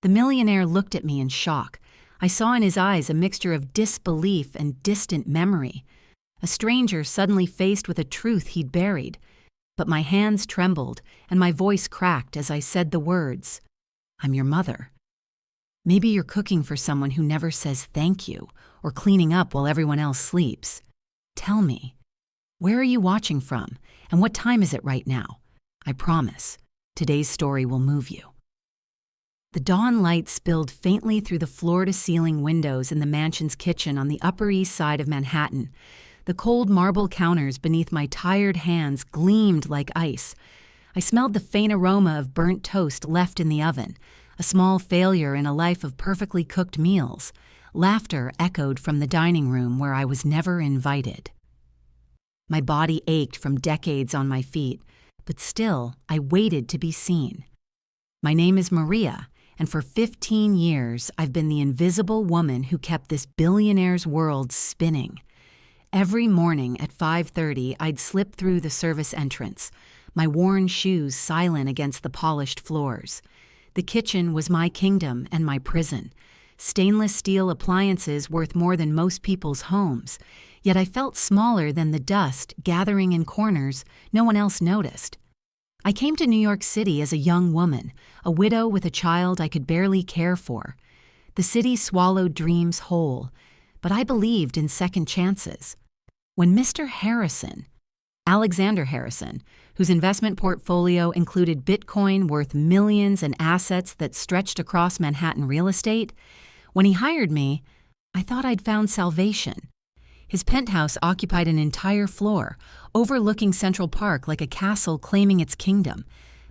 The millionaire looked at me in shock. I saw in his eyes a mixture of disbelief and distant memory. A stranger suddenly faced with a truth he'd buried. But my hands trembled, and my voice cracked as I said the words, "I'm your mother. Maybe you're cooking for someone who never says thank you, or cleaning up while everyone else sleeps. Tell me, where are you watching from, and what time is it right now? I promise, today's story will move you." The dawn light spilled faintly through the floor-to-ceiling windows in the mansion's kitchen on the Upper East Side of Manhattan. The cold marble counters beneath my tired hands gleamed like ice. I smelled the faint aroma of burnt toast left in the oven, a small failure in a life of perfectly cooked meals. Laughter echoed from the dining room where I was never invited. My body ached from decades on my feet, but still I waited to be seen. My name is Maria, and for 15 years I've been the invisible woman who kept this billionaire's world spinning. Every morning at 5:30, I'd slip through the service entrance, my worn shoes silent against the polished floors. The kitchen was my kingdom and my prison. Stainless steel appliances worth more than most people's homes, yet I felt smaller than the dust gathering in corners no one else noticed. I came to New York City as a young woman, a widow with a child I could barely care for. The city swallowed dreams whole, but I believed in second chances. When Mr. Harrison, Alexander Harrison, whose investment portfolio included Bitcoin worth millions and assets that stretched across Manhattan real estate, when he hired me, I thought I'd found salvation. His penthouse occupied an entire floor, overlooking Central Park like a castle claiming its kingdom.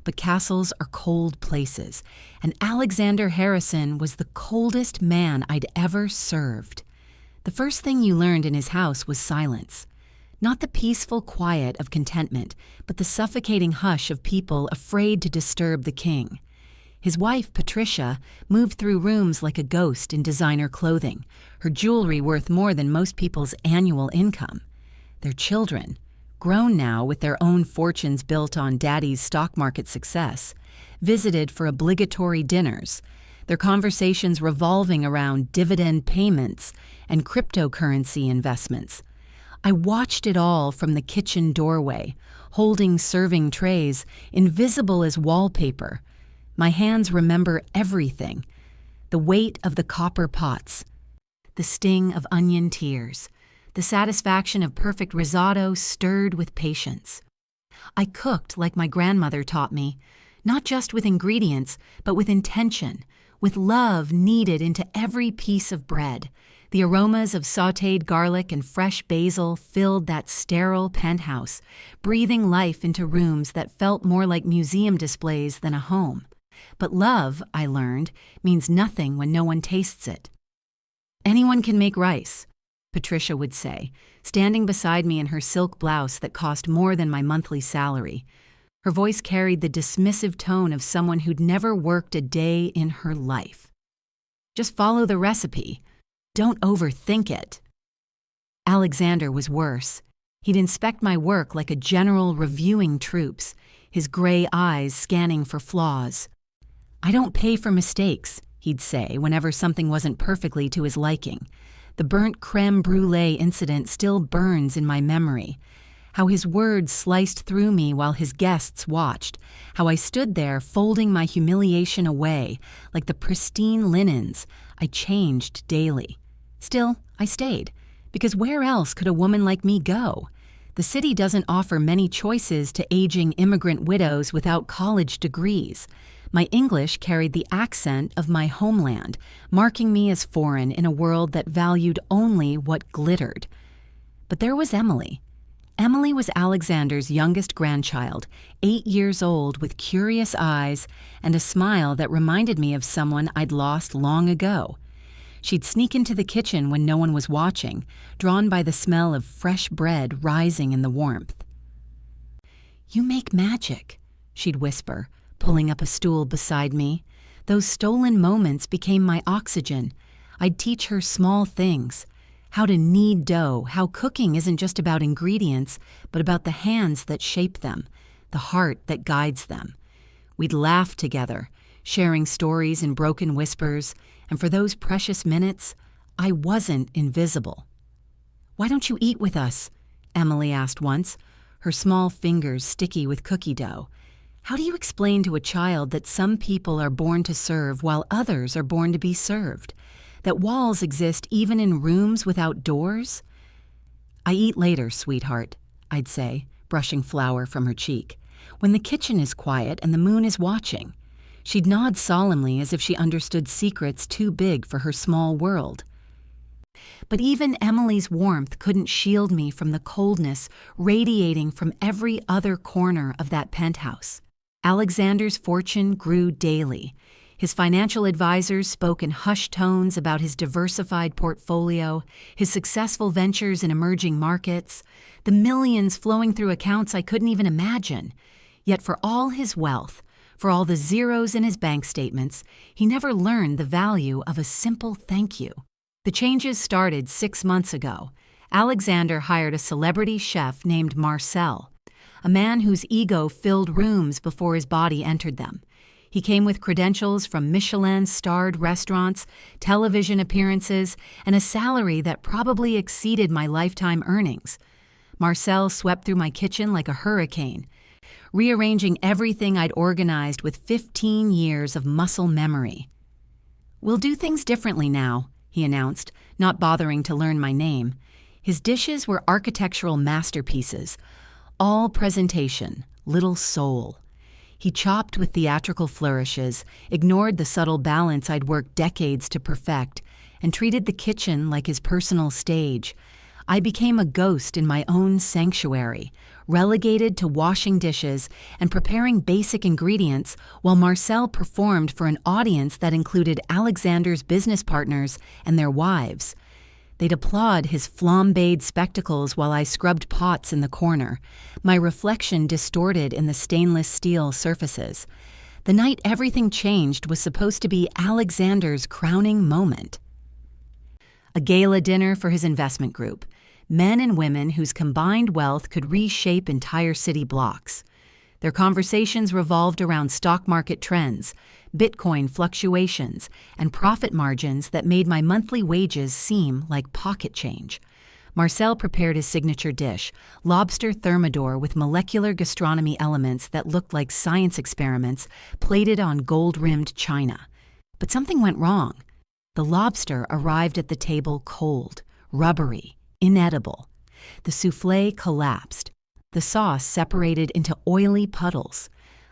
But castles are cold places, and Alexander Harrison was the coldest man I'd ever served. The first thing you learned in his house was silence. Not the peaceful quiet of contentment, but the suffocating hush of people afraid to disturb the king. His wife, Patricia, moved through rooms like a ghost in designer clothing, her jewelry worth more than most people's annual income. Their children, grown now with their own fortunes built on daddy's stock market success, visited for obligatory dinners, their conversations revolving around dividend payments and cryptocurrency investments. I watched it all from the kitchen doorway, holding serving trays, invisible as wallpaper. My hands remember everything: the weight of the copper pots, the sting of onion tears, the satisfaction of perfect risotto stirred with patience. I cooked like my grandmother taught me, not just with ingredients, but with intention, with love kneaded into every piece of bread. The aromas of sautéed garlic and fresh basil filled that sterile penthouse, breathing life into rooms that felt more like museum displays than a home. But love, I learned, means nothing when no one tastes it. "Anyone can make rice," Patricia would say, standing beside me in her silk blouse that cost more than my monthly salary. Her voice carried the dismissive tone of someone who'd never worked a day in her life. "Just follow the recipe. Don't overthink it." Alexander was worse. He'd inspect my work like a general reviewing troops, his gray eyes scanning for flaws. "I don't pay for mistakes," he'd say whenever something wasn't perfectly to his liking. The burnt creme brulee incident still burns in my memory. How his words sliced through me while his guests watched. How I stood there folding my humiliation away, like the pristine linens I changed daily. Still, I stayed, because where else could a woman like me go? The city doesn't offer many choices to aging immigrant widows without college degrees. My English carried the accent of my homeland, marking me as foreign in a world that valued only what glittered. But there was Emily. Emily was Alexander's youngest grandchild, 8 years old with curious eyes and a smile that reminded me of someone I'd lost long ago. She'd sneak into the kitchen when no one was watching, drawn by the smell of fresh bread rising in the warmth. "You make magic," she'd whisper, pulling up a stool beside me. Those stolen moments became my oxygen. I'd teach her small things. How to knead dough, how cooking isn't just about ingredients, but about the hands that shape them, the heart that guides them. We'd laugh together, sharing stories in broken whispers, and for those precious minutes, I wasn't invisible. "Why don't you eat with us?" Emily asked once, her small fingers sticky with cookie dough. How do you explain to a child that some people are born to serve while others are born to be served? That walls exist even in rooms without doors? "I eat later, sweetheart," I'd say, brushing flour from her cheek, "when the kitchen is quiet and the moon is watching." She'd nod solemnly as if she understood secrets too big for her small world. But even Emily's warmth couldn't shield me from the coldness radiating from every other corner of that penthouse. Alexander's fortune grew daily. His financial advisors spoke in hushed tones about his diversified portfolio, his successful ventures in emerging markets, the millions flowing through accounts I couldn't even imagine. Yet for all his wealth, for all the zeros in his bank statements, he never learned the value of a simple thank you. The changes started 6 months ago. Alexander hired a celebrity chef named Marcel, a man whose ego filled rooms before his body entered them. He came with credentials from Michelin-starred restaurants, television appearances, and a salary that probably exceeded my lifetime earnings. Marcel swept through my kitchen like a hurricane, rearranging everything I'd organized with 15 years of muscle memory. "We'll do things differently now," he announced, not bothering to learn my name. His dishes were architectural masterpieces, all presentation, little soul. He chopped with theatrical flourishes, ignored the subtle balance I'd worked decades to perfect, and treated the kitchen like his personal stage. I became a ghost in my own sanctuary, relegated to washing dishes and preparing basic ingredients while Marcel performed for an audience that included Alexander's business partners and their wives. They'd applaud his flambéed spectacles while I scrubbed pots in the corner, my reflection distorted in the stainless steel surfaces. The night everything changed was supposed to be Alexander's crowning moment. A gala dinner for his investment group, men and women whose combined wealth could reshape entire city blocks. Their conversations revolved around stock market trends, Bitcoin fluctuations, and profit margins that made my monthly wages seem like pocket change. Marcel prepared his signature dish, lobster thermidor with molecular gastronomy elements that looked like science experiments plated on gold-rimmed china. But something went wrong. The lobster arrived at the table cold, rubbery, inedible. The soufflé collapsed. The sauce separated into oily puddles.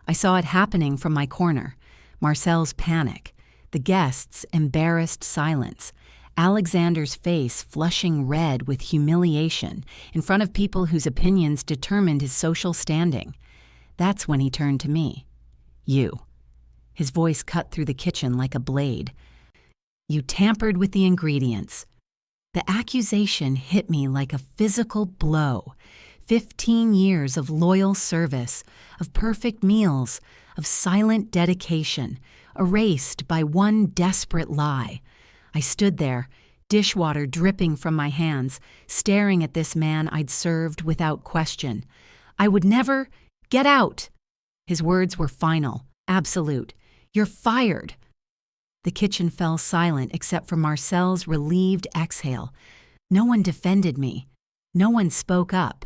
I saw it happening from my corner. Marcel's panic, the guests' embarrassed silence, Alexander's face flushing red with humiliation in front of people whose opinions determined his social standing. That's when he turned to me. "You." His voice cut through the kitchen like a blade. "You tampered with the ingredients." The accusation hit me like a physical blow. 15 years of loyal service, of perfect meals, of silent dedication, erased by one desperate lie. I stood there, dishwater dripping from my hands, staring at this man I'd served without question. I would never— "Get out!" His words were final, absolute. "You're fired." The kitchen fell silent except for Marcel's relieved exhale. No one defended me. No one spoke up.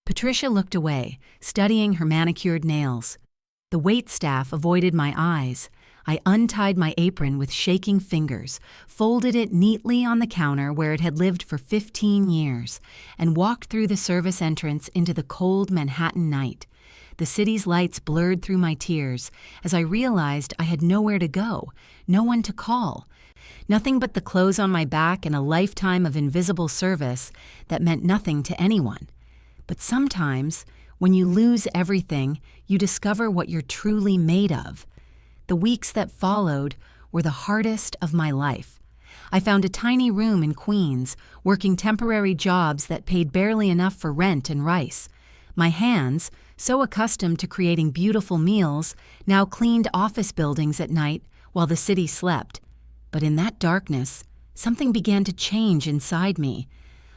Patricia looked away, studying her manicured nails. The waitstaff avoided my eyes. I untied my apron with shaking fingers, folded it neatly on the counter where it had lived for 15 years, and walked through the service entrance into the cold Manhattan night. The city's lights blurred through my tears as I realized I had nowhere to go, no one to call. Nothing but the clothes on my back and a lifetime of invisible service that meant nothing to anyone. But sometimes, when you lose everything, you discover what you're truly made of. The weeks that followed were the hardest of my life. I found a tiny room in Queens, working temporary jobs that paid barely enough for rent and rice. My hands, so accustomed to creating beautiful meals, now cleaned office buildings at night while the city slept. But in that darkness, something began to change inside me.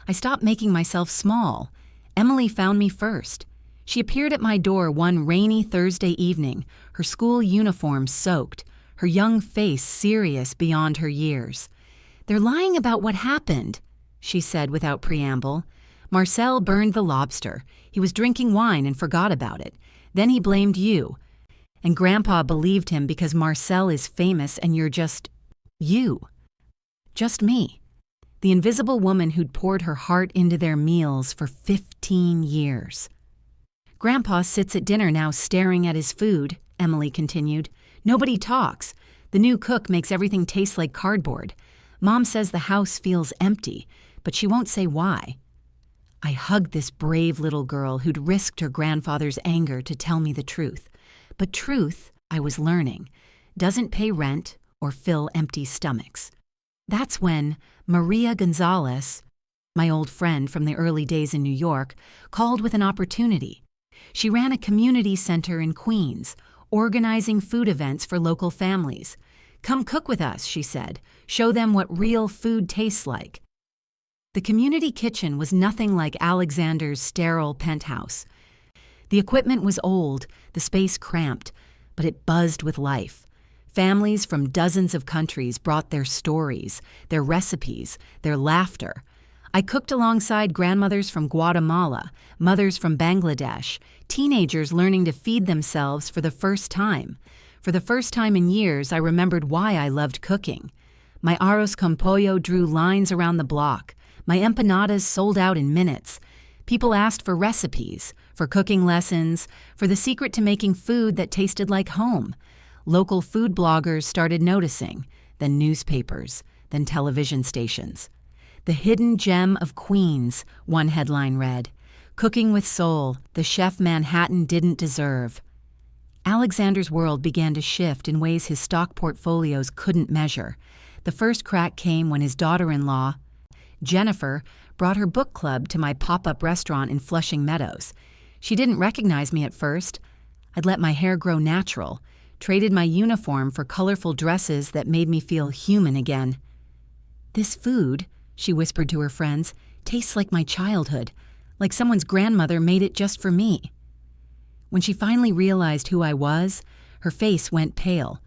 I stopped making myself small. Emily found me first. She appeared at my door one rainy Thursday evening, her school uniform soaked, her young face serious beyond her years. "They're lying about what happened," she said without preamble. "Marcel burned the lobster. He was drinking wine and forgot about it. Then he blamed you. And Grandpa believed him because Marcel is famous and you're just you. Just me. The invisible woman who'd poured her heart into their meals for 15 years. Grandpa sits at dinner now staring at his food," Emily continued. "Nobody talks. The new cook makes everything taste like cardboard. Mom says the house feels empty, but she won't say why." I hugged this brave little girl who'd risked her grandfather's anger to tell me the truth. But truth, I was learning, doesn't pay rent or fill empty stomachs. That's when Maria Gonzalez, my old friend from the early days in New York, called with an opportunity. She ran a community center in Queens, organizing food events for local families. "Come cook with us," she said. "Show them what real food tastes like." The community kitchen was nothing like Alexander's sterile penthouse. The equipment was old, the space cramped, but it buzzed with life. Families from dozens of countries brought their stories, their recipes, their laughter. I cooked alongside grandmothers from Guatemala, mothers from Bangladesh, teenagers learning to feed themselves for the first time. For the first time in years, I remembered why I loved cooking. My arroz con pollo drew lines around the block. My empanadas sold out in minutes. People asked for recipes, for cooking lessons, for the secret to making food that tasted like home. Local food bloggers started noticing, then newspapers, then television stations. "The hidden gem of Queens," one headline read. "Cooking with soul, the chef Manhattan didn't deserve." Alexander's world began to shift in ways his stock portfolios couldn't measure. The first crack came when his daughter-in-law, Jennifer, brought her book club to my pop-up restaurant in Flushing Meadows. She didn't recognize me at first. I'd let my hair grow natural, traded my uniform for colorful dresses that made me feel human again. "This food," she whispered to her friends, "tastes like my childhood, like someone's grandmother made it just for me." When she finally realized who I was, her face went pale.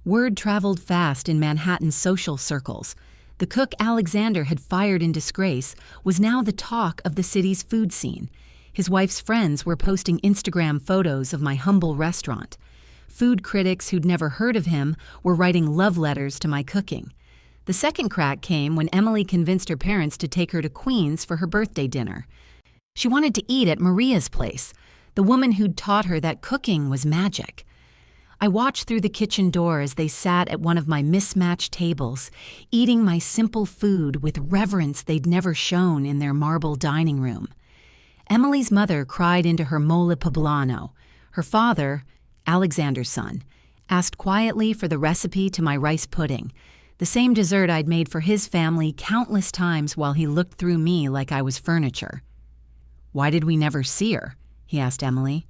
Word traveled fast in Manhattan's social circles. The cook Alexander had fired in disgrace was now the talk of the city's food scene. His wife's friends were posting Instagram photos of my humble restaurant. Food critics who'd never heard of him were writing love letters to my cooking. The second crack came when Emily convinced her parents to take her to Queens for her birthday dinner. She wanted to eat at Maria's place, the woman who'd taught her that cooking was magic. I watched through the kitchen door as they sat at one of my mismatched tables, eating my simple food with reverence they'd never shown in their marble dining room. Emily's mother cried into her mole poblano. Her father, Alexander's son, asked quietly for the recipe to my rice pudding, the same dessert I'd made for his family countless times while he looked through me like I was furniture. "Why did we never see her?" he asked Emily.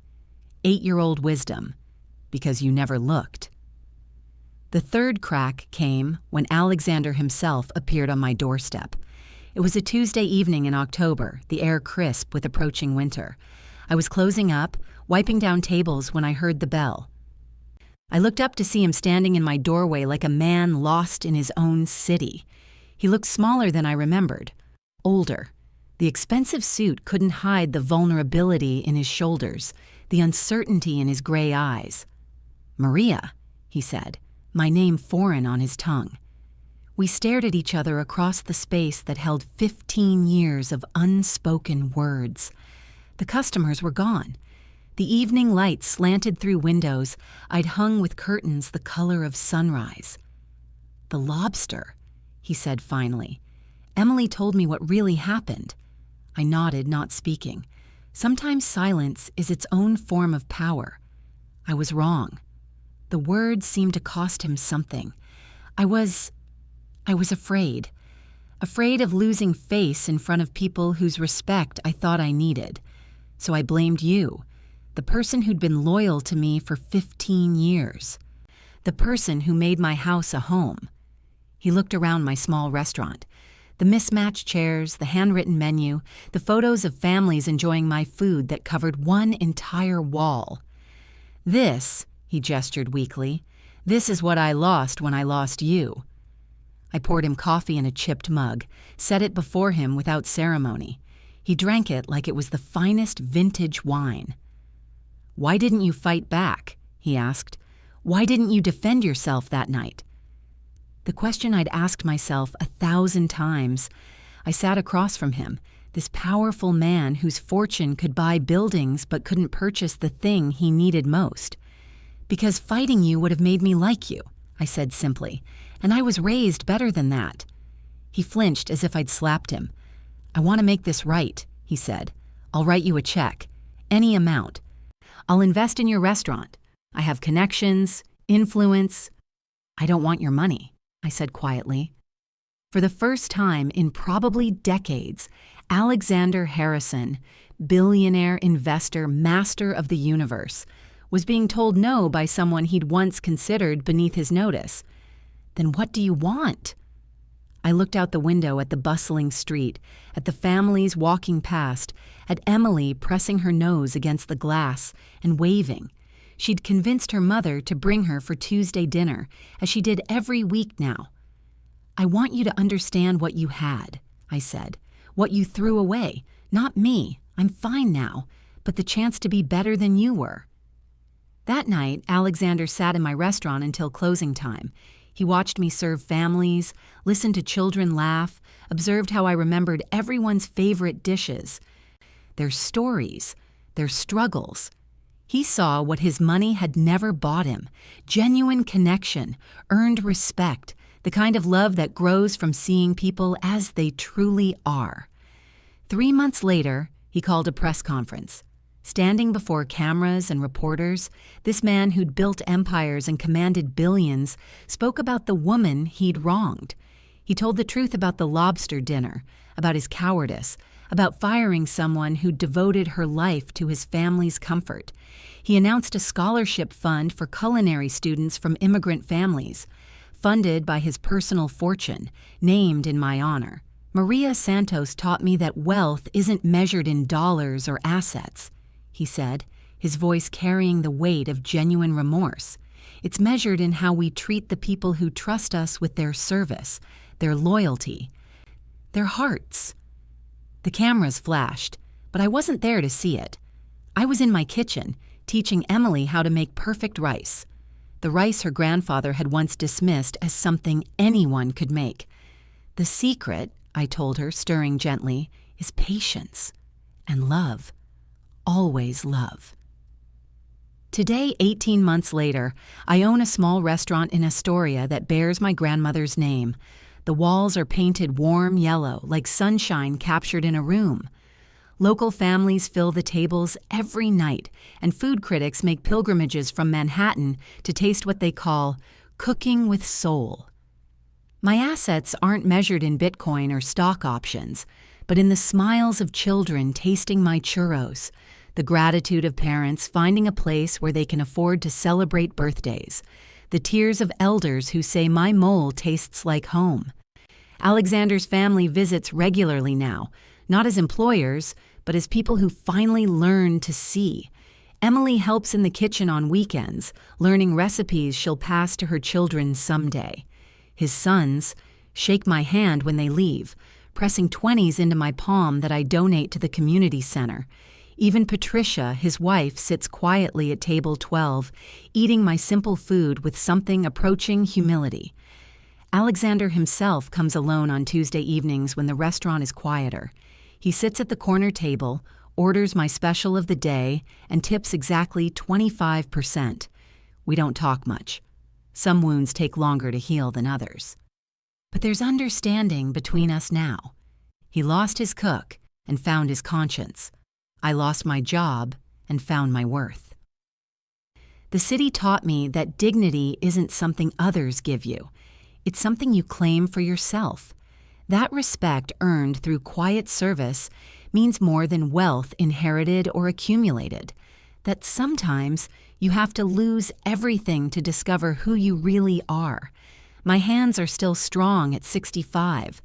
8-year-old wisdom. Because you never looked. The third crack came when Alexander himself appeared on my doorstep. It was a Tuesday evening in October, the air crisp with approaching winter. I was closing up, wiping down tables when I heard the bell. I looked up to see him standing in my doorway like a man lost in his own city. He looked smaller than I remembered, older. The expensive suit couldn't hide the vulnerability in his shoulders, the uncertainty in his gray eyes. "Maria," he said, my name foreign on his tongue. We stared at each other across the space that held 15 years of unspoken words. The customers were gone. The evening light slanted through windows I'd hung with curtains the color of sunrise. "The lobster," he said finally. "Emily told me what really happened." I nodded, not speaking. Sometimes silence is its own form of power. I was wrong. The words seemed to cost him something. I was afraid. Afraid of losing face in front of people whose respect I thought I needed. So I blamed you, the person who'd been loyal to me for 15 years. The person who made my house a home. He looked around my small restaurant. The mismatched chairs, the handwritten menu, the photos of families enjoying my food that covered one entire wall. "This," he gestured weakly, This is what I lost when I lost you." I poured him coffee in a chipped mug, set it before him without ceremony. He drank it like it was the finest vintage wine. "Why didn't you fight back?" he asked. "Why didn't you defend yourself that night?" The question I'd asked myself 1,000 times. I sat across from him, this powerful man whose fortune could buy buildings but couldn't purchase the thing he needed most. "Because fighting you would have made me like you," I said simply, "and I was raised better than that." He flinched as if I'd slapped him. "I want to make this right," he said. "I'll write you a check. Any amount. I'll invest in your restaurant. I have connections, influence." "I don't want your money," I said quietly. For the first time in probably decades, Alexander Harrison, billionaire investor, master of the universe, was being told no by someone he'd once considered beneath his notice. "Then what do you want?" I looked out the window at the bustling street, at the families walking past, at Emily pressing her nose against the glass and waving. She'd convinced her mother to bring her for Tuesday dinner, as she did every week now. "I want you to understand what you had," I said. "What you threw away. Not me. I'm fine now. But the chance to be better than you were." That night, Alexander sat in my restaurant until closing time. He watched me serve families, listened to children laugh, observed how I remembered everyone's favorite dishes, their stories, their struggles. He saw what his money had never bought him: genuine connection, earned respect, the kind of love that grows from seeing people as they truly are. 3 months later, he called a press conference. Standing before cameras and reporters, this man who'd built empires and commanded billions spoke about the woman he'd wronged. He told the truth about the lobster dinner, about his cowardice, about firing someone who'd devoted her life to his family's comfort. He announced a scholarship fund for culinary students from immigrant families, funded by his personal fortune, named in my honor. "Maria Santos taught me that wealth isn't measured in dollars or assets," he said, his voice carrying the weight of genuine remorse. "It's measured in how we treat the people who trust us with their service, their loyalty, their hearts." The cameras flashed, but I wasn't there to see it. I was in my kitchen, teaching Emily how to make perfect rice. The rice her grandfather had once dismissed as something anyone could make. "The secret," I told her, stirring gently, "is patience and love. Always love." Today, 18 months later, I own a small restaurant in Astoria that bears my grandmother's name. The walls are painted warm yellow, like sunshine captured in a room. Local families fill the tables every night, and food critics make pilgrimages from Manhattan to taste what they call cooking with soul. My assets aren't measured in Bitcoin or stock options, but in the smiles of children tasting my churros, the gratitude of parents finding a place where they can afford to celebrate birthdays, the tears of elders who say my mole tastes like home. Alexander's family visits regularly now, not as employers, but as people who finally learn to see. Emily helps in the kitchen on weekends, learning recipes she'll pass to her children someday. His sons shake my hand when they leave, pressing 20s into my palm that I donate to the community center. Even Patricia, his wife, sits quietly at table 12, eating my simple food with something approaching humility. Alexander himself comes alone on Tuesday evenings when the restaurant is quieter. He sits at the corner table, orders my special of the day, and tips exactly 25%. We don't talk much. Some wounds take longer to heal than others. But there's understanding between us now. He lost his cook and found his conscience. I lost my job and found my worth. The city taught me that dignity isn't something others give you. It's something you claim for yourself. That respect earned through quiet service means more than wealth inherited or accumulated. That sometimes you have to lose everything to discover who you really are. My hands are still strong at 65.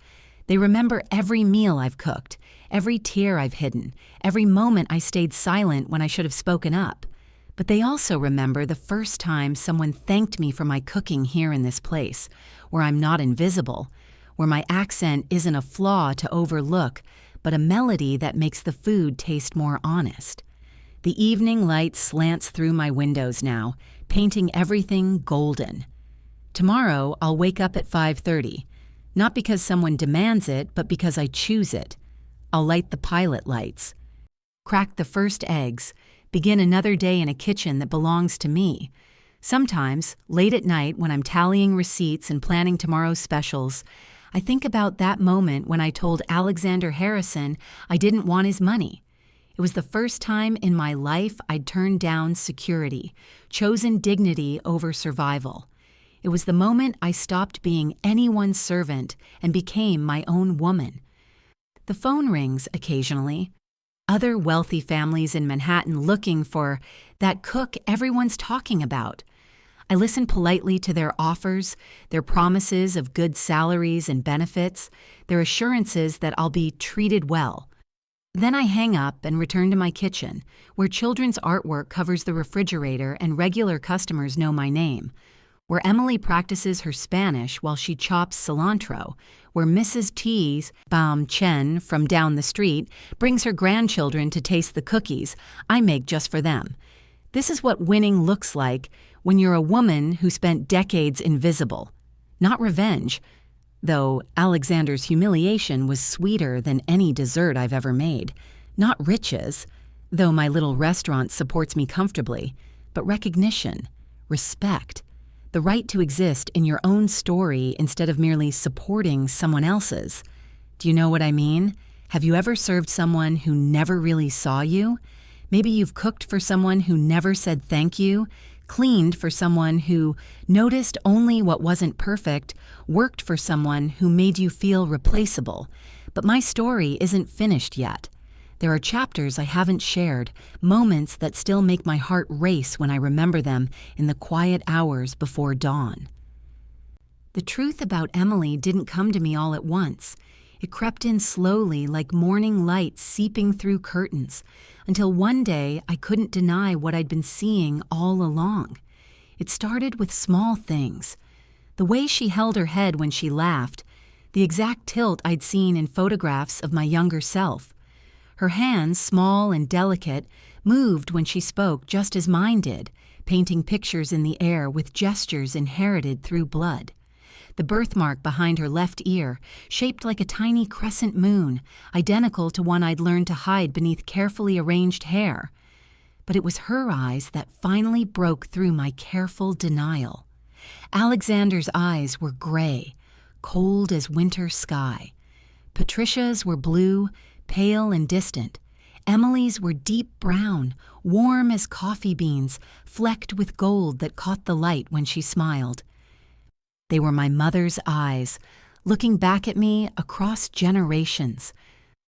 They remember every meal I've cooked, every tear I've hidden, every moment I stayed silent when I should have spoken up. But they also remember the first time someone thanked me for my cooking here in this place, where I'm not invisible, where my accent isn't a flaw to overlook, but a melody that makes the food taste more honest. The evening light slants through my windows now, painting everything golden. Tomorrow, I'll wake up at 5:30, not because someone demands it, but because I choose it. I'll light the pilot lights, crack the first eggs, begin another day in a kitchen that belongs to me. Sometimes, late at night when I'm tallying receipts and planning tomorrow's specials, I think about that moment when I told Alexander Harrison I didn't want his money. It was the first time in my life I'd turned down security, chosen dignity over survival. It was the moment I stopped being anyone's servant and became my own woman. The phone rings occasionally. Other wealthy families in Manhattan looking for that cook everyone's talking about. I listen politely to their offers, their promises of good salaries and benefits, their assurances that I'll be treated well. Then I hang up and return to my kitchen, where children's artwork covers the refrigerator and regular customers know my name, where Emily practices her Spanish while she chops cilantro, where Mrs. T's Baum Chen from down the street brings her grandchildren to taste the cookies I make just for them. This is what winning looks like when you're a woman who spent decades invisible. Not revenge, though Alexander's humiliation was sweeter than any dessert I've ever made. Not riches, though my little restaurant supports me comfortably, but recognition, respect, the right to exist in your own story instead of merely supporting someone else's. Do you know what I mean? Have you ever served someone who never really saw you? Maybe you've cooked for someone who never said thank you, cleaned for someone who noticed only what wasn't perfect, worked for someone who made you feel replaceable. But my story isn't finished yet. There are chapters I haven't shared, moments that still make my heart race when I remember them in the quiet hours before dawn. The truth about Emily didn't come to me all at once. It crept in slowly like morning light seeping through curtains, until one day I couldn't deny what I'd been seeing all along. It started with small things. The way she held her head when she laughed, the exact tilt I'd seen in photographs of my younger self. Her hands, small and delicate, moved when she spoke just as mine did, painting pictures in the air with gestures inherited through blood. The birthmark behind her left ear, shaped like a tiny crescent moon, identical to one I'd learned to hide beneath carefully arranged hair. But it was her eyes that finally broke through my careful denial. Alexander's eyes were gray, cold as winter sky. Patricia's were blue, pale and distant. Emily's were deep brown, warm as coffee beans, flecked with gold that caught the light when she smiled. They were my mother's eyes, looking back at me across generations.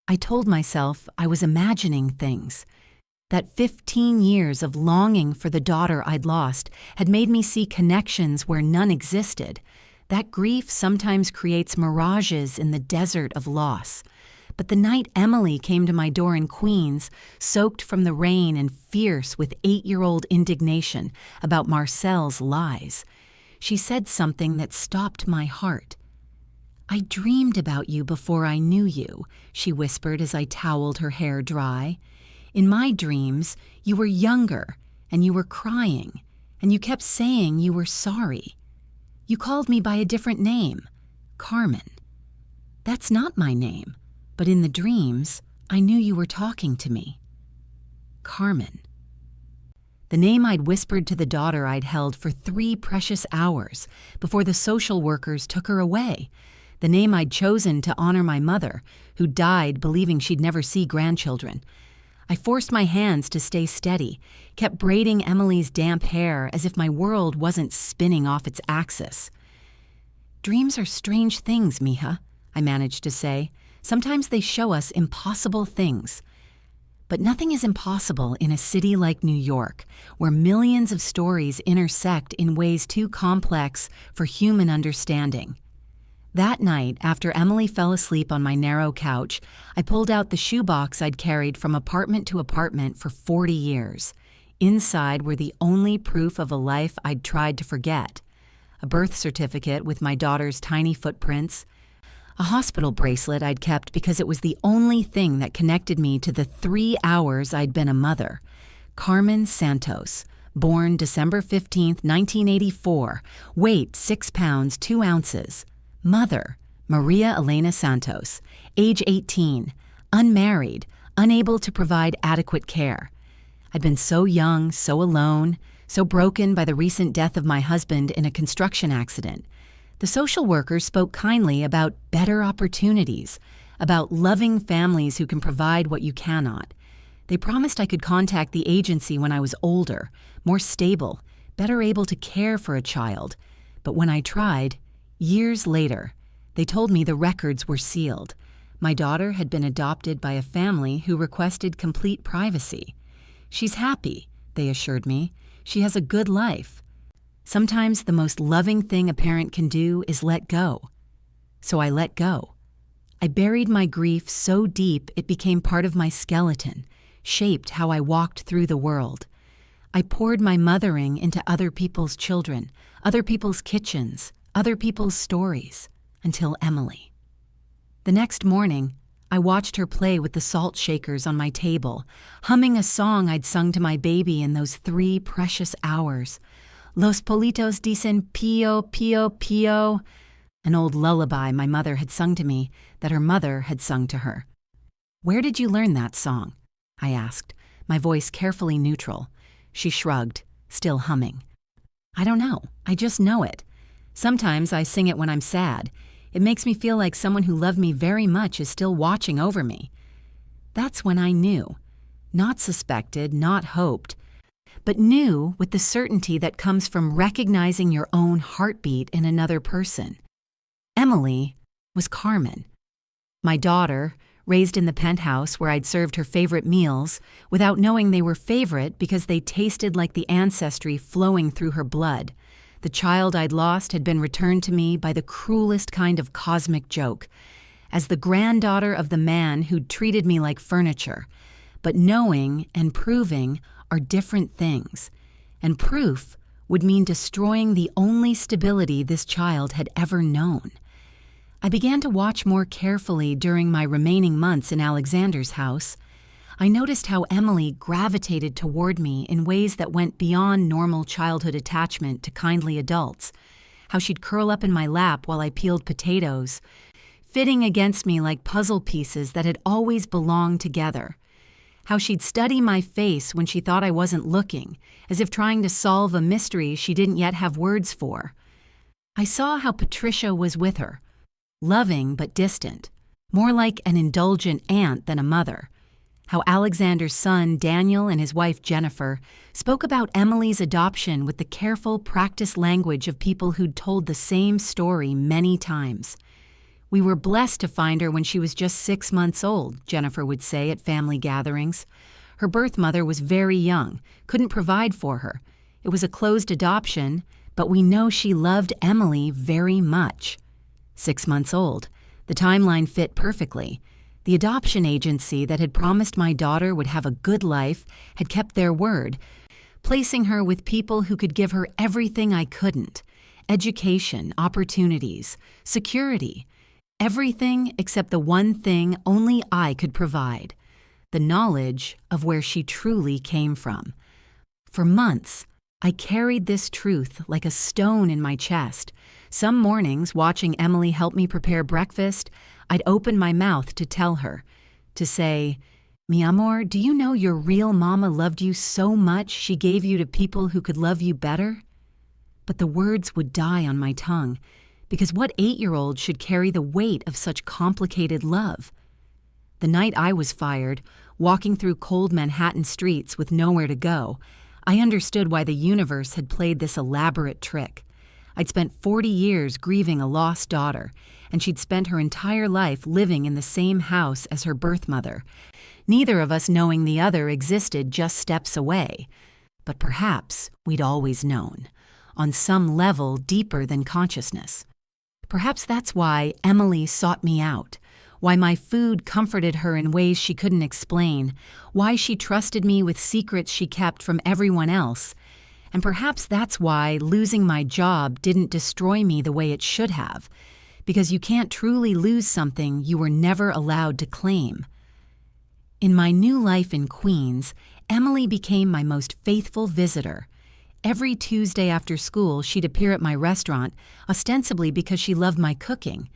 I told myself I was imagining things. That 15 years of longing for the daughter I'd lost had made me see connections where none existed. That grief sometimes creates mirages in the desert of loss. But the night Emily came to my door in Queens, soaked from the rain and fierce with 8-year-old indignation about Marcel's lies, she said something that stopped my heart. "I dreamed about you before I knew you," she whispered as I toweled her hair dry. "In my dreams, you were younger, and you were crying, and you kept saying you were sorry. You called me by a different name, Carmen. That's not my name. But in the dreams, I knew you were talking to me." Carmen. The name I'd whispered to the daughter I'd held for 3 precious hours before the social workers took her away. The name I'd chosen to honor my mother, who died believing she'd never see grandchildren. I forced my hands to stay steady, kept braiding Emily's damp hair as if my world wasn't spinning off its axis. "Dreams are strange things, Mija," I managed to say. "Sometimes they show us impossible things." But nothing is impossible in a city like New York, where millions of stories intersect in ways too complex for human understanding. That night, after Emily fell asleep on my narrow couch, I pulled out the shoebox I'd carried from apartment to apartment for 40 years. Inside were the only proof of a life I'd tried to forget: a birth certificate with my daughter's tiny footprints, a hospital bracelet I'd kept because it was the only thing that connected me to the 3 hours I'd been a mother. Carmen Santos, born December 15th, 1984, weight 6 pounds 2 ounces. Mother, Maria Elena Santos, age 18, unmarried, unable to provide adequate care. I'd been so young, so alone, so broken by the recent death of my husband in a construction accident. The social workers spoke kindly about better opportunities, about loving families who can provide what you cannot. They promised I could contact the agency when I was older, more stable, better able to care for a child. But when I tried, years later, they told me the records were sealed. My daughter had been adopted by a family who requested complete privacy. She's happy, they assured me. She has a good life. Sometimes the most loving thing a parent can do is let go. So I let go. I buried my grief so deep it became part of my skeleton, shaped how I walked through the world. I poured my mothering into other people's children, other people's kitchens, other people's stories, until Emily. The next morning, I watched her play with the salt shakers on my table, humming a song I'd sung to my baby in those 3 precious hours. Los politos dicen pío, pío, pío, an old lullaby my mother had sung to me that her mother had sung to her. "Where did you learn that song?" I asked, my voice carefully neutral. She shrugged, still humming. "I don't know. I just know it. Sometimes I sing it when I'm sad. It makes me feel like someone who loved me very much is still watching over me." That's when I knew. Not suspected, not hoped, but knew with the certainty that comes from recognizing your own heartbeat in another person. Emily was Carmen. My daughter, raised in the penthouse where I'd served her favorite meals without knowing they were favorite because they tasted like the ancestry flowing through her blood. The child I'd lost had been returned to me by the cruelest kind of cosmic joke, as the granddaughter of the man who'd treated me like furniture. But knowing and proving are different things, and proof would mean destroying the only stability this child had ever known. I began to watch more carefully during my remaining months in Alexander's house. I noticed how Emily gravitated toward me in ways that went beyond normal childhood attachment to kindly adults, how she'd curl up in my lap while I peeled potatoes, fitting against me like puzzle pieces that had always belonged together, how she'd study my face when she thought I wasn't looking, as if trying to solve a mystery she didn't yet have words for. I saw how Patricia was with her, loving but distant, more like an indulgent aunt than a mother. How Alexander's son, Daniel, and his wife, Jennifer, spoke about Emily's adoption with the careful, practiced language of people who'd told the same story many times. "We were blessed to find her when she was just 6 months old," Jennifer would say at family gatherings. "Her birth mother was very young, couldn't provide for her. It was a closed adoption, but we know she loved Emily very much." 6 months old. The timeline fit perfectly. The adoption agency that had promised my daughter would have a good life had kept their word, placing her with people who could give her everything I couldn't: education, opportunities, security. Everything except the one thing only I could provide: the knowledge of where she truly came from. For months, I carried this truth like a stone in my chest. Some mornings, watching Emily help me prepare breakfast, I'd open my mouth to tell her, to say, "Mi amor, do you know your real mama loved you so much she gave you to people who could love you better?" But the words would die on my tongue, because what 8-year-old should carry the weight of such complicated love? The night I was fired, walking through cold Manhattan streets with nowhere to go, I understood why the universe had played this elaborate trick. I'd spent 40 years grieving a lost daughter, and she'd spent her entire life living in the same house as her birth mother, neither of us knowing the other existed just steps away. But perhaps we'd always known, on some level deeper than consciousness. Perhaps that's why Emily sought me out, why my food comforted her in ways she couldn't explain, why she trusted me with secrets she kept from everyone else. And perhaps that's why losing my job didn't destroy me the way it should have, because you can't truly lose something you were never allowed to claim. In my new life in Queens, Emily became my most faithful visitor. Every Tuesday after school, she'd appear at my restaurant, ostensibly because she loved my cooking.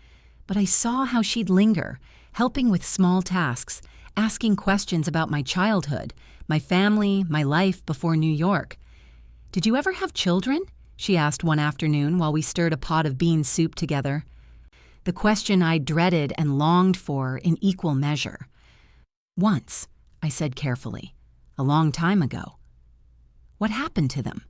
But I saw how she'd linger, helping with small tasks, asking questions about my childhood, my family, my life before New York. "Did you ever have children?" she asked one afternoon while we stirred a pot of bean soup together. The question I dreaded and longed for in equal measure. "Once," I said carefully, "a long time ago." "What happened to them?"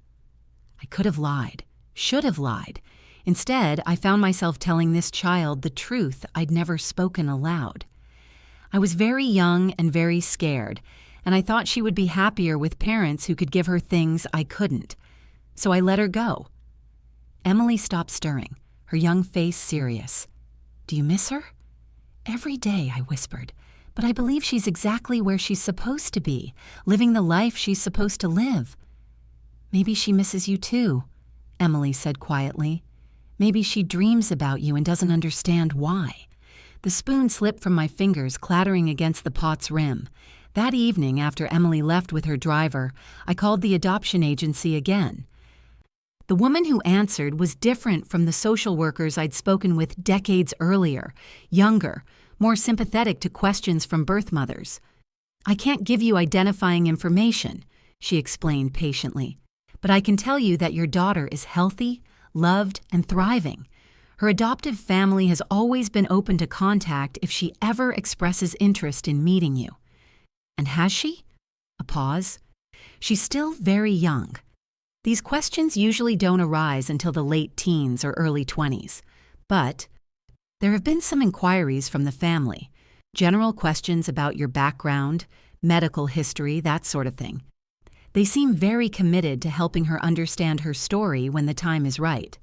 I could have lied, should have lied. Instead, I found myself telling this child the truth I'd never spoken aloud. I was very young and very scared, and I thought she would be happier with parents who could give her things I couldn't. So I let her go. Emily stopped stirring, her young face serious. "Do you miss her?" "Every day," I whispered, "but I believe she's exactly where she's supposed to be, living the life she's supposed to live." "Maybe she misses you too," Emily said quietly. "Maybe she dreams about you and doesn't understand why." The spoon slipped from my fingers, clattering against the pot's rim. That evening, after Emily left with her driver, I called the adoption agency again. The woman who answered was different from the social workers I'd spoken with decades earlier, younger, more sympathetic to questions from birth mothers. "I can't give you identifying information," she explained patiently, "but I can tell you that your daughter is healthy, loved, and thriving. Her adoptive family has always been open to contact if she ever expresses interest in meeting you." "And has she?" A pause. "She's still very young." These questions usually don't arise until the late teens or early 20s. But there have been some inquiries from the family, general questions about your background, medical history, that sort of thing. They seem very committed to helping her understand her story when the time is right.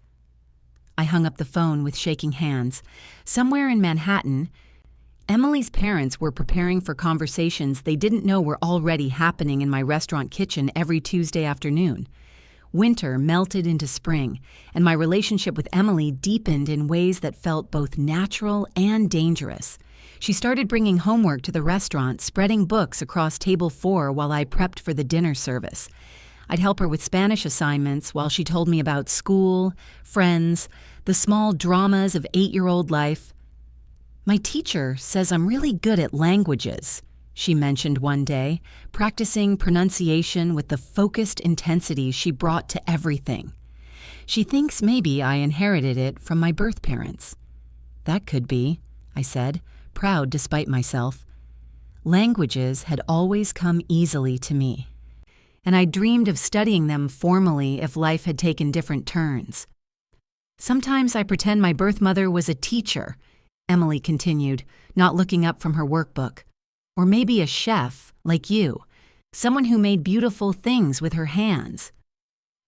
I hung up the phone with shaking hands. Somewhere in Manhattan, Emily's parents were preparing for conversations they didn't know were already happening in my restaurant kitchen every Tuesday afternoon. Winter melted into spring, and my relationship with Emily deepened in ways that felt both natural and dangerous. She started bringing homework to the restaurant, spreading books across table 4 while I prepped for the dinner service. I'd help her with Spanish assignments while she told me about school, friends, the small dramas of 8-year-old life. "My teacher says I'm really good at languages," she mentioned one day, practicing pronunciation with the focused intensity she brought to everything. "She thinks maybe I inherited it from my birth parents." "That could be," I said, proud despite myself. Languages had always come easily to me, and I dreamed of studying them formally if life had taken different turns. "Sometimes I pretend my birth mother was a teacher," Emily continued, not looking up from her workbook. "Or maybe a chef, like you, someone who made beautiful things with her hands."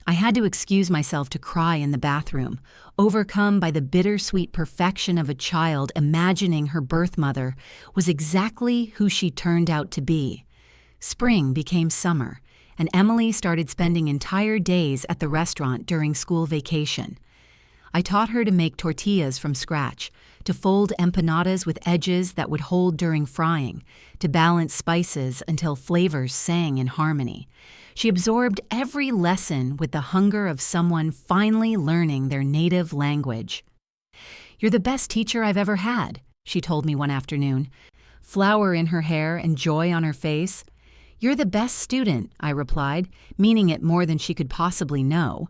I had to excuse myself to cry in the bathroom, overcome by the bittersweet perfection of a child imagining her birth mother was exactly who she turned out to be. Spring became summer, and Emily started spending entire days at the restaurant during school vacation. I taught her to make tortillas from scratch, to fold empanadas with edges that would hold during frying, to balance spices until flavors sang in harmony. She absorbed every lesson with the hunger of someone finally learning their native language. "You're the best teacher I've ever had," she told me one afternoon, flower in her hair and joy on her face. "You're the best student," I replied, meaning it more than she could possibly know.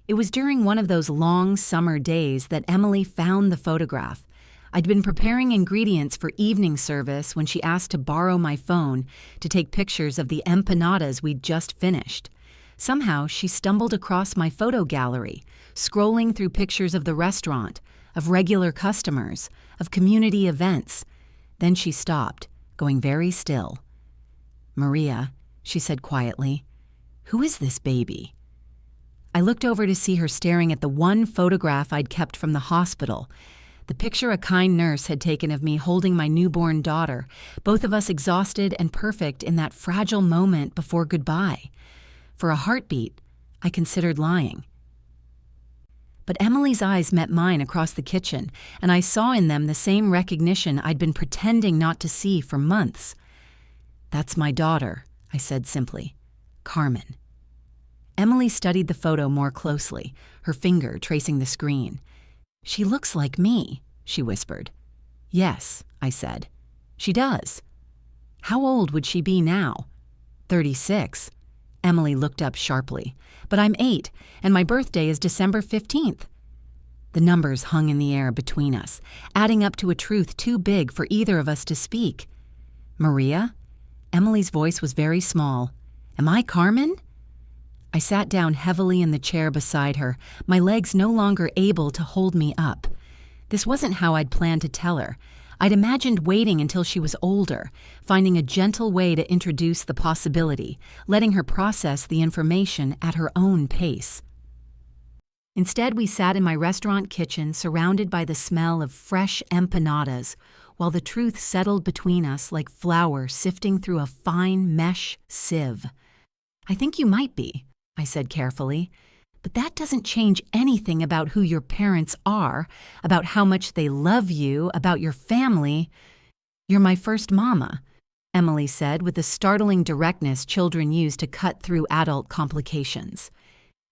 It was during one of those long summer days that Emily found the photograph. I'd been preparing ingredients for evening service when she asked to borrow my phone to take pictures of the empanadas we'd just finished. Somehow, she stumbled across my photo gallery, scrolling through pictures of the restaurant, of regular customers, of community events. Then she stopped, going very still. "Maria," she said quietly, "who is this baby?" I looked over to see her staring at the one photograph I'd kept from the hospital, the picture a kind nurse had taken of me holding my newborn daughter, both of us exhausted and perfect in that fragile moment before goodbye. For a heartbeat, I considered lying. But Emily's eyes met mine across the kitchen, and I saw in them the same recognition I'd been pretending not to see for months. "That's my daughter," I said simply. "Carmen." Emily studied the photo more closely, her finger tracing the screen. "She looks like me," she whispered. "Yes," I said. "She does." "How old would she be now?" 36. Emily looked up sharply. "But I'm 8, and my birthday is December 15th. The numbers hung in the air between us, adding up to a truth too big for either of us to speak. "Maria?" Emily's voice was very small. "Am I Carmen?" I sat down heavily in the chair beside her, my legs no longer able to hold me up. This wasn't how I'd planned to tell her. I'd imagined waiting until she was older, finding a gentle way to introduce the possibility, letting her process the information at her own pace. Instead, we sat in my restaurant kitchen surrounded by the smell of fresh empanadas, while the truth settled between us like flour sifting through a fine mesh sieve. "I think you might be," I said carefully, "but that doesn't change anything about who your parents are, about how much they love you, about your family. You're my first mama," Emily said with the startling directness children use to cut through adult complications.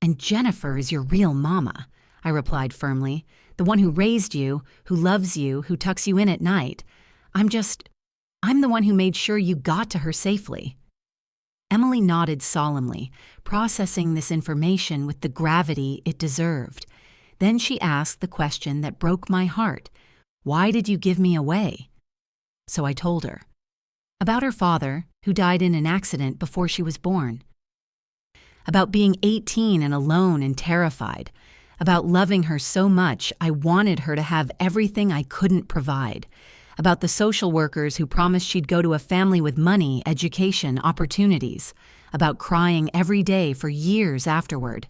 "And Jennifer is your real mama," I replied firmly, "the one who raised you, who loves you, who tucks you in at night. I'm the one who made sure you got to her safely." Emily nodded solemnly, processing this information with the gravity it deserved. Then she asked the question that broke my heart. "Why did you give me away?" So I told her. About her father, who died in an accident before she was born. About being 18 and alone and terrified. About loving her so much I wanted her to have everything I couldn't provide. About the social workers who promised she'd go to a family with money, education, opportunities. About crying every day for years afterward.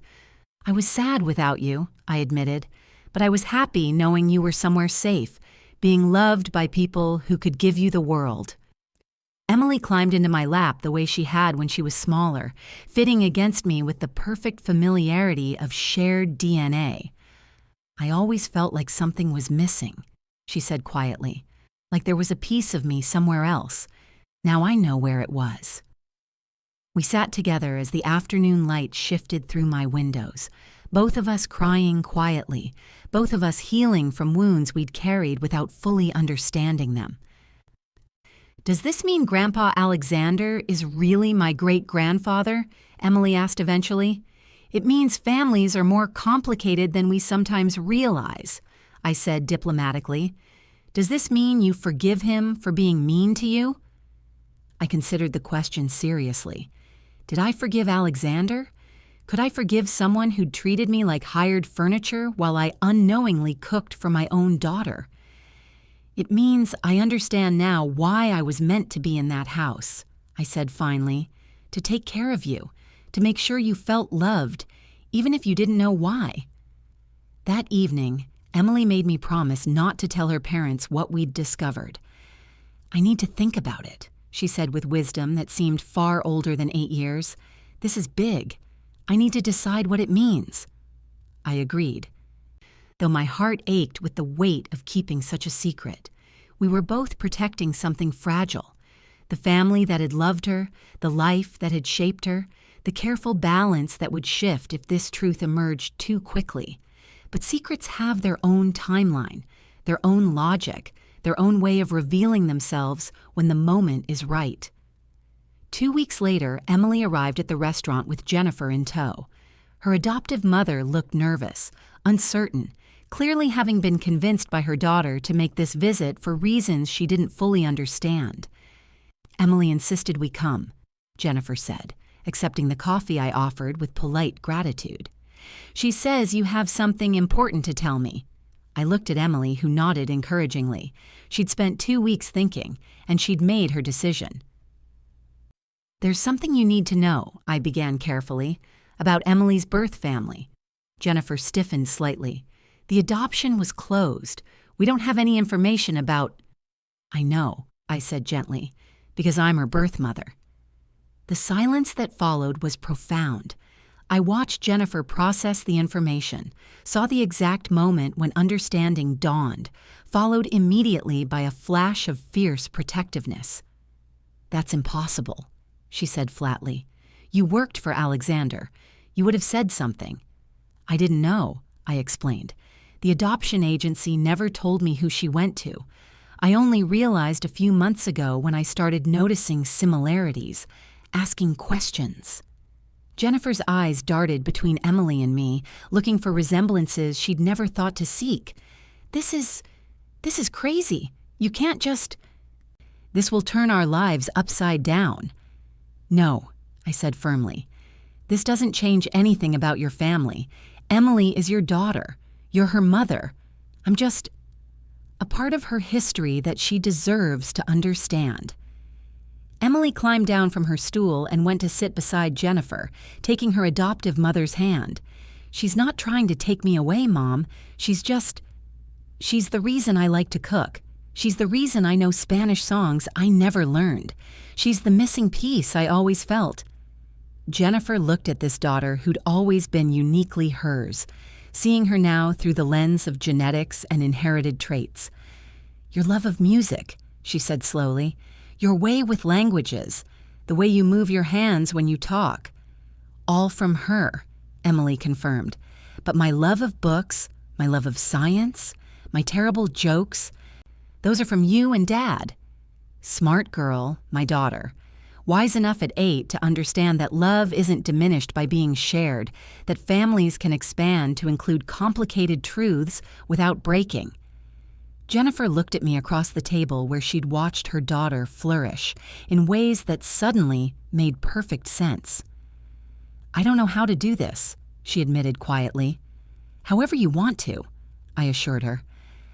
"I was sad without you," I admitted, "but I was happy knowing you were somewhere safe, being loved by people who could give you the world." Emily climbed into my lap the way she had when she was smaller, fitting against me with the perfect familiarity of shared DNA. "I always felt like something was missing," she said quietly. "Like there was a piece of me somewhere else. Now I know where it was." We sat together as the afternoon light shifted through my windows, both of us crying quietly, both of us healing from wounds we'd carried without fully understanding them. "Does this mean Grandpa Alexander is really my great-grandfather?" Emily asked eventually. "It means families are more complicated than we sometimes realize," I said diplomatically. "Does this mean you forgive him for being mean to you?" I considered the question seriously. Did I forgive Alexander? Could I forgive someone who'd treated me like hired furniture while I unknowingly cooked for my own daughter? "It means I understand now why I was meant to be in that house," I said finally, "to take care of you, to make sure you felt loved, even if you didn't know why." That evening, Emily made me promise not to tell her parents what we'd discovered. "I need to think about it," she said with wisdom that seemed far older than 8 years. "This is big. I need to decide what it means." I agreed, though my heart ached with the weight of keeping such a secret. We were both protecting something fragile. The family that had loved her, the life that had shaped her, the careful balance that would shift if this truth emerged too quickly. But secrets have their own timeline, their own logic, their own way of revealing themselves when the moment is right. 2 weeks later, Emily arrived at the restaurant with Jennifer in tow. Her adoptive mother looked nervous, uncertain, clearly having been convinced by her daughter to make this visit for reasons she didn't fully understand. "Emily insisted we come," Jennifer said, accepting the coffee I offered with polite gratitude. "She says you have something important to tell me." I looked at Emily, who nodded encouragingly. She'd spent 2 weeks thinking, and she'd made her decision. "There's something you need to know," I began carefully, "about Emily's birth family." Jennifer stiffened slightly. "The adoption was closed. We don't have any information about—" "I know," I said gently, "because I'm her birth mother." The silence that followed was profound. I watched Jennifer process the information, saw the exact moment when understanding dawned, followed immediately by a flash of fierce protectiveness. "That's impossible," she said flatly. "You worked for Alexander. You would have said something." "I didn't know," I explained. "The adoption agency never told me who she went to. I only realized a few months ago when I started noticing similarities, asking questions." Jennifer's eyes darted between Emily and me, looking for resemblances she'd never thought to seek. This is crazy. You can't just—" "This will turn our lives upside down." "No," I said firmly. "This doesn't change anything about your family. Emily is your daughter. You're her mother. I'm just a part of her history that she deserves to understand." Emily climbed down from her stool and went to sit beside Jennifer, taking her adoptive mother's hand. "She's not trying to take me away, Mom. She's the reason I like to cook. She's the reason I know Spanish songs I never learned. She's the missing piece I always felt." Jennifer looked at this daughter who'd always been uniquely hers, seeing her now through the lens of genetics and inherited traits. "Your love of music," she said slowly. "Your way with languages, the way you move your hands when you talk." "All from her," Emily confirmed. "But my love of books, my love of science, my terrible jokes, those are from you and Dad." Smart girl, my daughter. Wise enough at 8 to understand that love isn't diminished by being shared, that families can expand to include complicated truths without breaking. Jennifer looked at me across the table where she'd watched her daughter flourish in ways that suddenly made perfect sense. "I don't know how to do this," she admitted quietly. "However you want to," I assured her.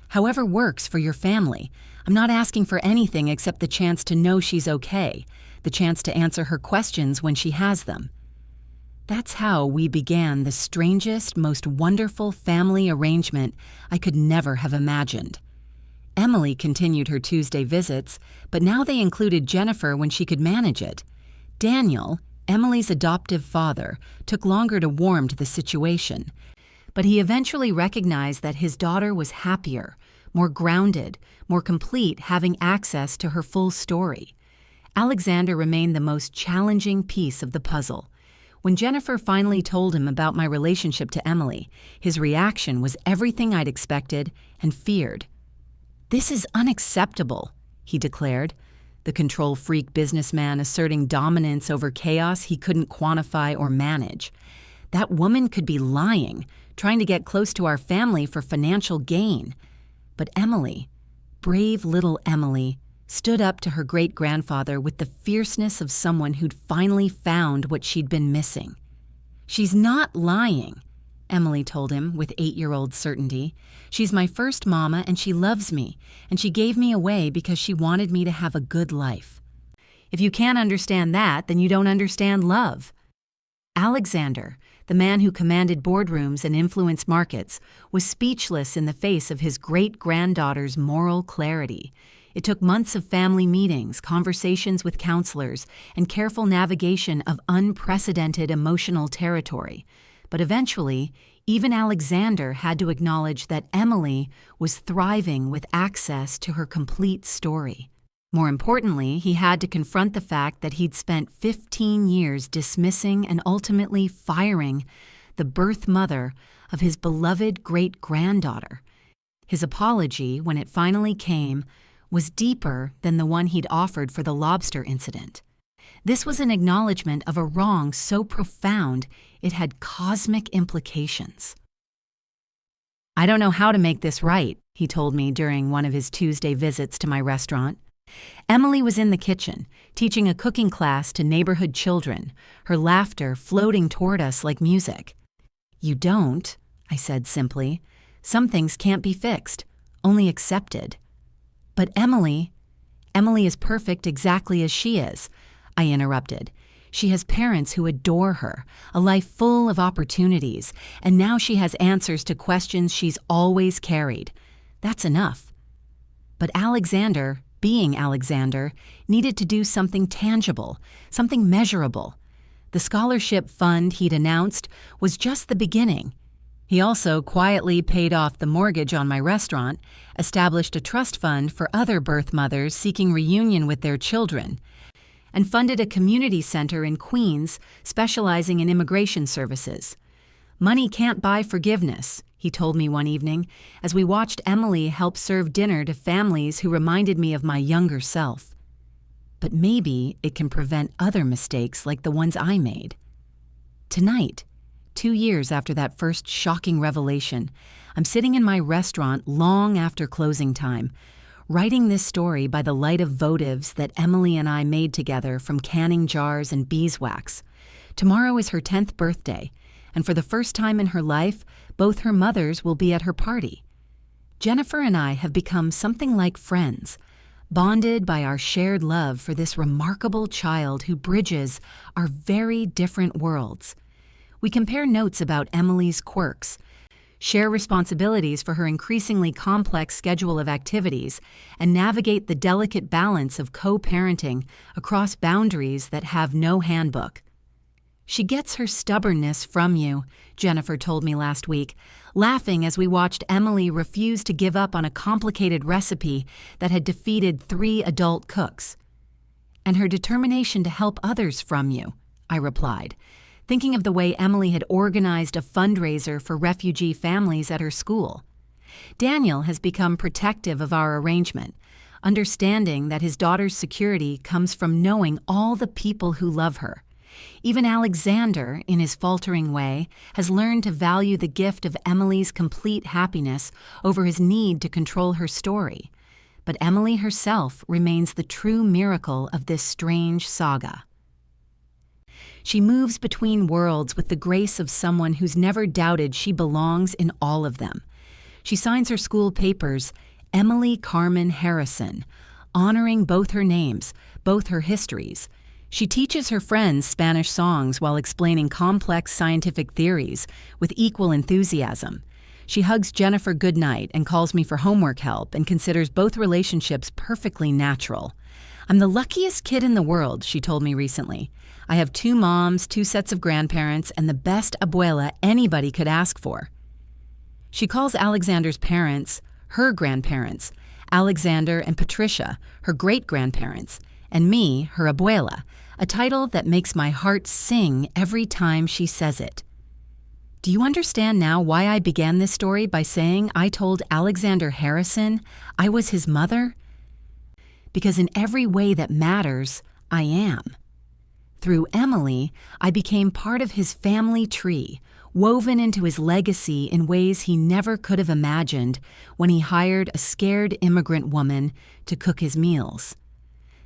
"However works for your family. I'm not asking for anything except the chance to know she's okay, the chance to answer her questions when she has them." That's how we began the strangest, most wonderful family arrangement I could never have imagined. Emily continued her Tuesday visits, but now they included Jennifer when she could manage it. Daniel, Emily's adoptive father, took longer to warm to the situation, but he eventually recognized that his daughter was happier, more grounded, more complete, having access to her full story. Alexander remained the most challenging piece of the puzzle. When Jennifer finally told him about my relationship to Emily, his reaction was everything I'd expected and feared. "This is unacceptable," he declared, the control freak businessman asserting dominance over chaos he couldn't quantify or manage. "That woman could be lying, trying to get close to our family for financial gain." But Emily, brave little Emily, stood up to her great-grandfather with the fierceness of someone who'd finally found what she'd been missing. "She's not lying," Emily told him with 8-year-old certainty. "She's my first mama and she loves me, and she gave me away because she wanted me to have a good life. If you can't understand that, then you don't understand love." Alexander, the man who commanded boardrooms and influenced markets, was speechless in the face of his great-granddaughter's moral clarity. It took months of family meetings, conversations with counselors, and careful navigation of unprecedented emotional territory. But eventually, even Alexander had to acknowledge that Emily was thriving with access to her complete story. More importantly, he had to confront the fact that he'd spent 15 years dismissing and ultimately firing the birth mother of his beloved great-granddaughter. His apology, when it finally came, was deeper than the one he'd offered for the lobster incident. This was an acknowledgement of a wrong so profound it had cosmic implications. "I don't know how to make this right," he told me during one of his Tuesday visits to my restaurant. Emily was in the kitchen, teaching a cooking class to neighborhood children, her laughter floating toward us like music. "You don't," I said simply. "Some things can't be fixed, only accepted." "But Emily is perfect exactly as she is," I interrupted. "She has parents who adore her, a life full of opportunities, and now she has answers to questions she's always carried. That's enough. But Alexander, being Alexander, needed to do something tangible, something measurable. The scholarship fund he'd announced was just the beginning. He also quietly paid off the mortgage on my restaurant, established a trust fund for other birth mothers seeking reunion with their children, and funded a community center in Queens specializing in immigration services. Money can't buy forgiveness, he told me one evening as we watched Emily help serve dinner to families who reminded me of my younger self. But maybe it can prevent other mistakes like the ones I made. Tonight, 2 years after that first shocking revelation, I'm sitting in my restaurant long after closing time, writing this story by the light of votives that Emily and I made together from canning jars and beeswax. Tomorrow is her 10th birthday, and for the first time in her life, both her mothers will be at her party. Jennifer and I have become something like friends, bonded by our shared love for this remarkable child who bridges our very different worlds. We compare notes about Emily's quirks, share responsibilities for her increasingly complex schedule of activities, and navigate the delicate balance of co-parenting across boundaries that have no handbook. She gets her stubbornness from you, Jennifer told me last week, laughing as we watched Emily refuse to give up on a complicated recipe that had defeated 3 adult cooks. And her determination to help others from you, I replied, thinking of the way Emily had organized a fundraiser for refugee families at her school. Daniel has become protective of our arrangement, understanding that his daughter's security comes from knowing all the people who love her. Even Alexander, in his faltering way, has learned to value the gift of Emily's complete happiness over his need to control her story. But Emily herself remains the true miracle of this strange saga. She moves between worlds with the grace of someone who's never doubted she belongs in all of them. She signs her school papers, Emily Carmen Harrison, honoring both her names, both her histories. She teaches her friends Spanish songs while explaining complex scientific theories with equal enthusiasm. She hugs Jennifer goodnight and calls me for homework help and considers both relationships perfectly natural. I'm the luckiest kid in the world, she told me recently. I have 2 moms, 2 sets of grandparents, and the best abuela anybody could ask for. She calls Alexander's parents her grandparents, Alexander and Patricia, her great-grandparents, and me, her abuela, a title that makes my heart sing every time she says it. Do you understand now why I began this story by saying I told Alexander Harrison I was his mother? Because in every way that matters, I am. Through Emily, I became part of his family tree, woven into his legacy in ways he never could have imagined when he hired a scared immigrant woman to cook his meals.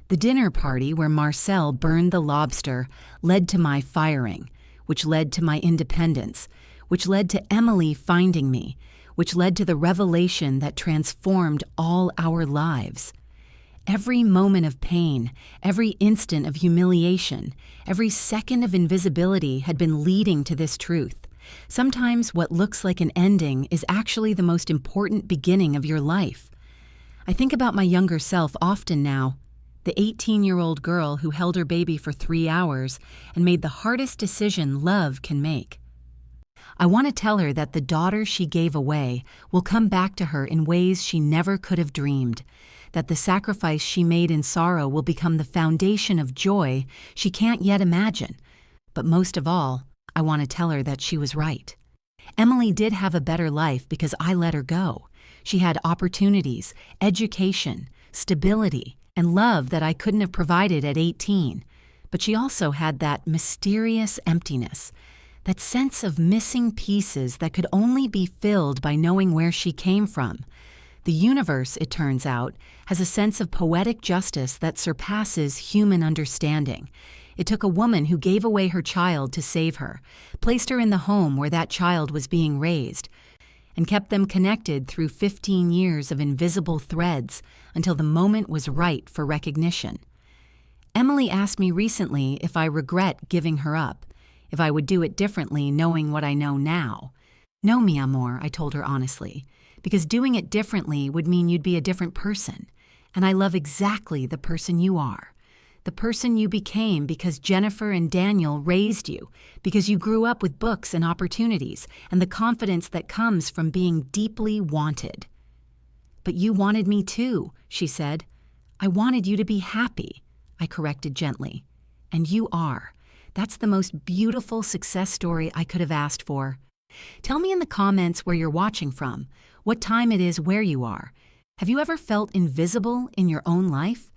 The dinner party where Marcel burned the lobster led to my firing, which led to my independence, which led to Emily finding me, which led to the revelation that transformed all our lives. Every moment of pain, every instant of humiliation, every second of invisibility had been leading to this truth. Sometimes what looks like an ending is actually the most important beginning of your life. I think about my younger self often now, the 18-year-old girl who held her baby for 3 hours and made the hardest decision love can make. I want to tell her that the daughter she gave away will come back to her in ways she never could have dreamed, that the sacrifice she made in sorrow will become the foundation of joy she can't yet imagine. But most of all, I want to tell her that she was right. Emily did have a better life because I let her go. She had opportunities, education, stability, and love that I couldn't have provided at 18. But she also had that mysterious emptiness, that sense of missing pieces that could only be filled by knowing where she came from. The universe, it turns out, has a sense of poetic justice that surpasses human understanding. It took a woman who gave away her child to save her, placed her in the home where that child was being raised, and kept them connected through 15 years of invisible threads until the moment was right for recognition. Emily asked me recently if I regret giving her up, if I would do it differently knowing what I know now. No, mi amor, I told her honestly, because doing it differently would mean you'd be a different person. And I love exactly the person you are. The person you became because Jennifer and Daniel raised you, because you grew up with books and opportunities, and the confidence that comes from being deeply wanted. But you wanted me too, she said. I wanted you to be happy, I corrected gently. And you are. That's the most beautiful success story I could have asked for. Tell me in the comments where you're watching from, what time it is where you are. Have you ever felt invisible in your own life?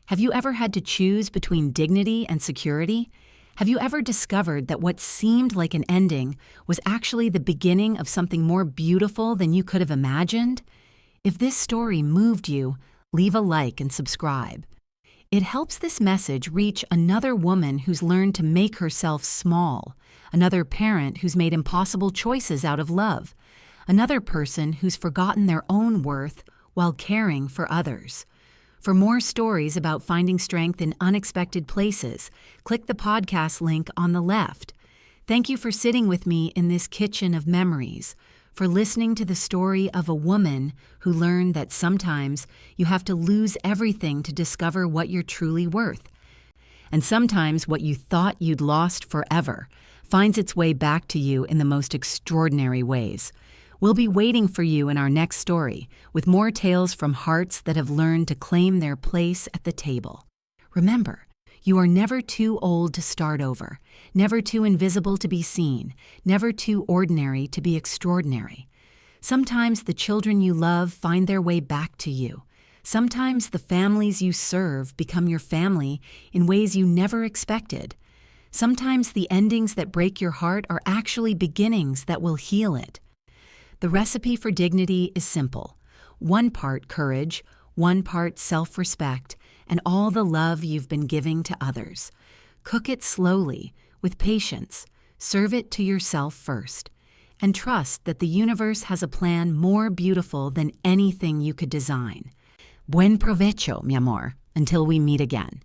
Have you ever had to choose between dignity and security? Have you ever discovered that what seemed like an ending was actually the beginning of something more beautiful than you could have imagined? If this story moved you, leave a like and subscribe. It helps this message reach another woman who's learned to make herself small, another parent who's made impossible choices out of love, another person who's forgotten their own worth while caring for others. For more stories about finding strength in unexpected places, click the podcast link on the left. Thank you for sitting with me in this kitchen of memories, for listening to the story of a woman who learned that sometimes you have to lose everything to discover what you're truly worth. And sometimes what you thought you'd lost forever finds its way back to you in the most extraordinary ways. We'll be waiting for you in our next story, with more tales from hearts that have learned to claim their place at the table. Remember, you are never too old to start over, never too invisible to be seen, never too ordinary to be extraordinary. Sometimes the children you love find their way back to you. Sometimes the families you serve become your family in ways you never expected. Sometimes the endings that break your heart are actually beginnings that will heal it. The recipe for dignity is simple. 1 part courage, 1 part self-respect, and all the love you've been giving to others. Cook it slowly, with patience. Serve it to yourself first. And trust that the universe has a plan more beautiful than anything you could design. Buen provecho, mi amor, until we meet again.